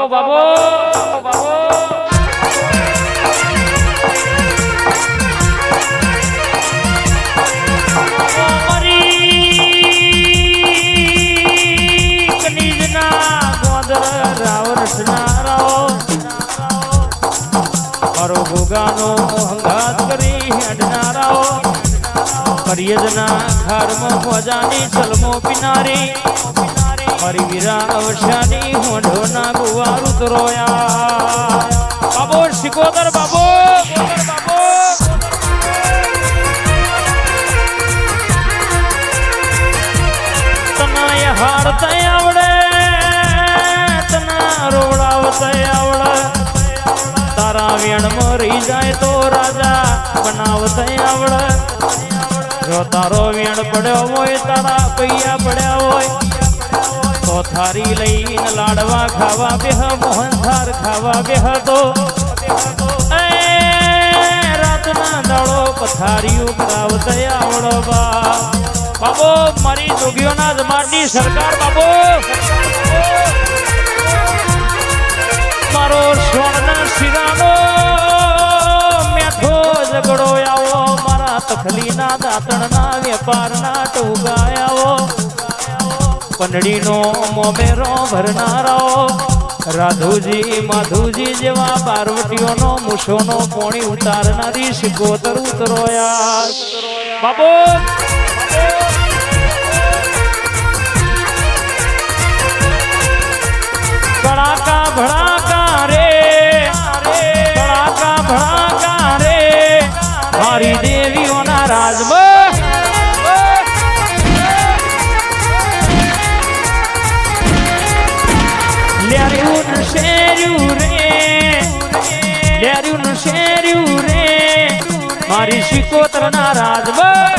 બાબો બાબો મારો ભોગાનો હંગાત કરી અડનારાઓ પરિયજના ખારમાં મજાની સલમો પીનારી મારી વીરા અવશ્યાની હોંઢોના ગુવાર ઉતરોયા બાબો શિકોદર બાબો તનાય હારતા આવડે તના રોવડાવતા આવડે તારા વેણ મરી જાય તો રાજા બનાવતા આવડે જો તારો વેણ પડ્યો હોય તારા પૈયા પડ્યા હોય તો થારી લઈને લાડવા ખાવા બેહ મોહનથાર ખાવા બેહ તો રાતના દાડો પથારીઓ કરાવતા આવડો બાબો મારી જોગીઓના જમાડની સરકાર બાબો મારો સ્વર્ણ શિરાનો મેઠો ઝઘડો આવો મારા તખલીના દાંતણના વેપારના ટોગા આવો પંડળીનો મોમેરો ભરનારો રાધુજી માધુજી જેવા પાર્વતીઓનો મૂછોનો પોણી ઉતારનારી શિકોતર ઉતરોયા બાબો ભડાકા ભડાકા રે ભડાકા ભડાકા રે મારી દેવીઓના રાજમાં લેર્યું શેર્યું રે મારી શિકોતરના રાજમાં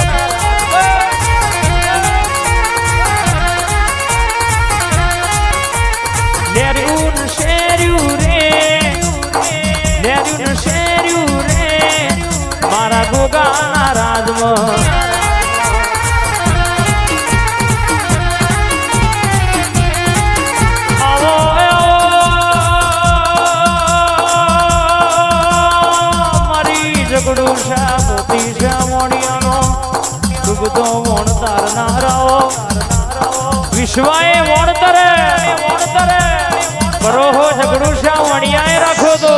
શેર્યું રે મારા ગોગાના રાજમાં આવો મારી ઝઘડું શા મોતી શા મોડિયાનો ડૂબતો વણતારનારાઓ વિશ્વાએ વણતરે બરોહો ઝઘડું શા વણિયાએ રાખો તો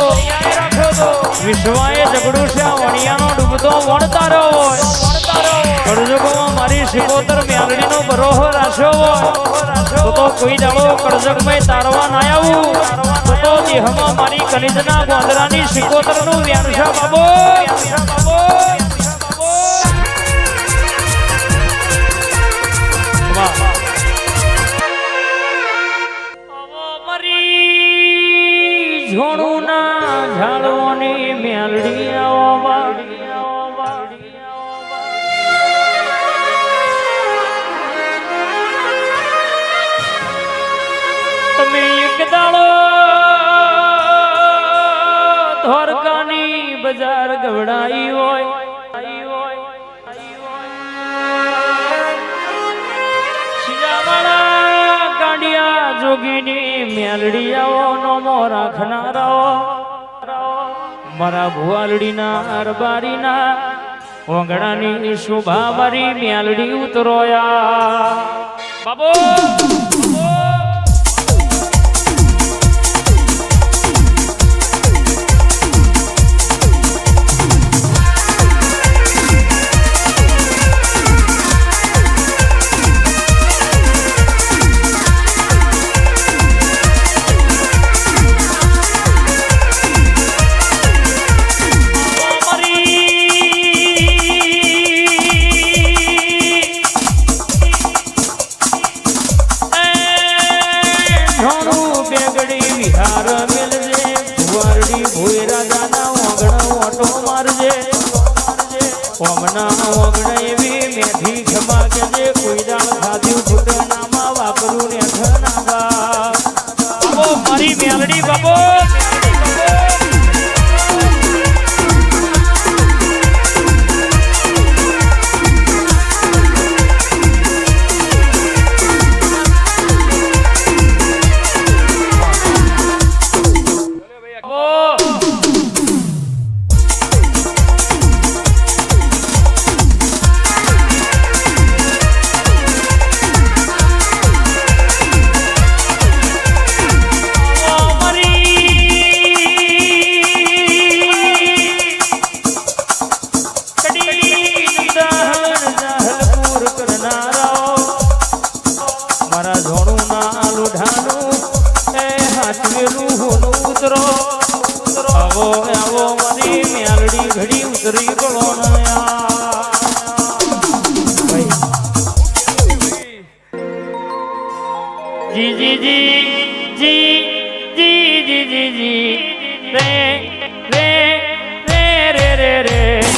વિશ્વાએ ઝઘડું શા વણિયાનો ડૂબતો વણતારો હોય કળજુગમાં મારી શિકોતર મ્યાલડીનો બરોહો રાખ્યો હોય તો કોઈ દાડો કળજગમય તારવા ના આવું તો દેહમાં મારી કનિજના ગોંદરાની શિકોતરનું વ્યાનશા બાબો ઝોણું ના ઝાડવાની મેલડી તમે એક દાડો ધોરકાની બજાર ગવડાઈ હોય જોગીની મેલડીયાઓ નોમો રાખનારાઓ મારા ભુવાલડીના અરબારીના ઓંગણાની શોભા મારી મેલડી ઉતરોયા બાબો મારી મેલડી બાબો આવો મારી મેલડી ઘડી ઉતરી ગળો જી જી જી જી જી જી જી જી રે રે રે રે રે રે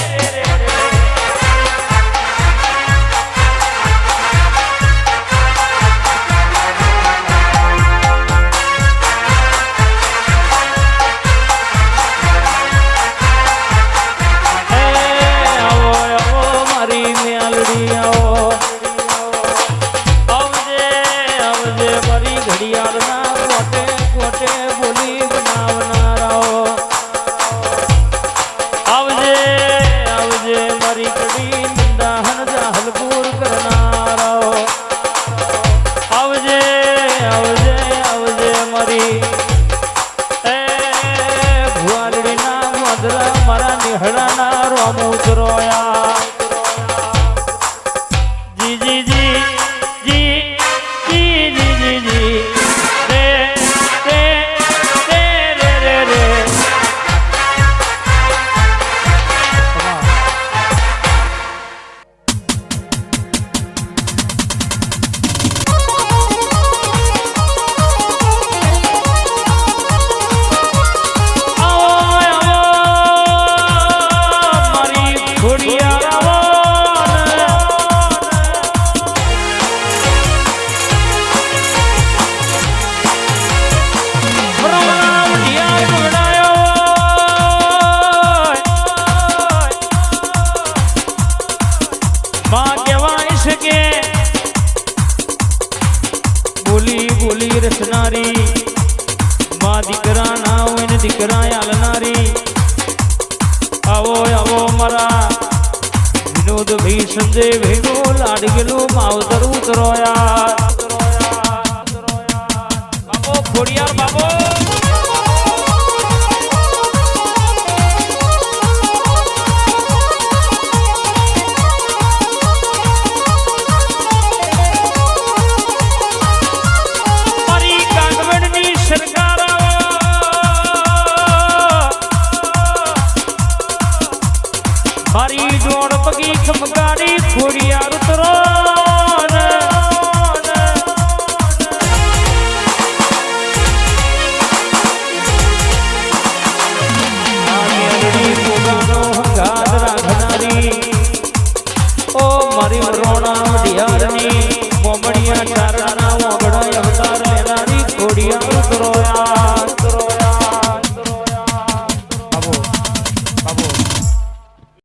મારા નિહળાના રોમ ઉતરોયા જી જી જી જી જી જી જી જી રે રે રે રે રે રે બોલી રસનારી મા દીકરા ના હોય ને દીકરા આલનારી આવો આવો મારા વિનોદ ભાઈ સંજય ભાઈનો લાડગેલું માવતર ઉતરોયા બાબો ખોડિયાર બાબો મારી જોડ પગી ખમગાડી ખોડિયાર ઉતરો રાખનારી ઓ મારી રોણા